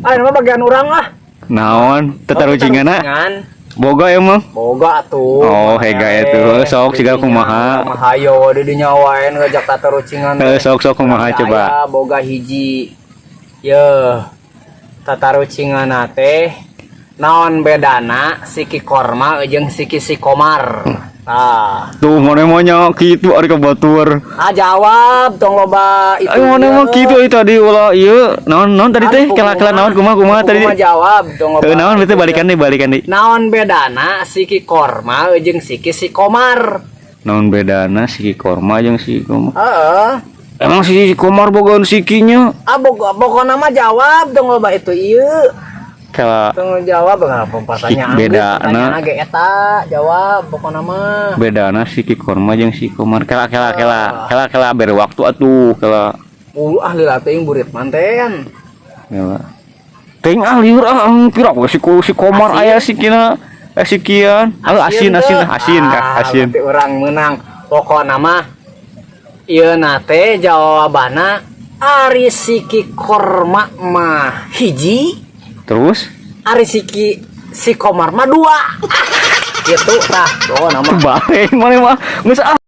Ah, nama bagian orang lah. Naon? Tatarucinganna? Tarucingan. Boga emang? Boga tuh. Oh, hega itu. Sok siga kumaha. Hayo di dinya wae ngajak tatarucingan. Sok kumaha coba. Boga hiji. Ye. Tatarucingan teh naon bedana siki korma jeung siki si komar. Ah. Tuh mana mau nya kitu ari ka batur. Ah jawab tong loba itu. Ayo mana mau kitu tadi ulah ieu. Naon tadi teh kela-kela naon kumaha tadi. Kumaha jawab tong loba. Naon berarti balikan deui. Naon bedana siki korma jeung siki si komar? Naon bedana siki korma jeung siki komar? Heeh. Emang si komar bogaan sikinya? Ah pokona mah jawab tong loba itu ieu. Kela Tong jawab ngapa pertanyaan bedana. Pertanyaan ge eta jawab pokona mah. Bedana siki korma jeung si komar. Kela bere waktu atuh kela. Ahli teuing burit manten. Kela. Teuing ahli pira si komar aya sikina sikian. Asin kah asin. Berarti urang menang. Pokona mah ieu na teh jawabana ari siki korma mah hiji. Terus Ari si komar mah 2. Gitu tah. Oh nama bae mana mah geus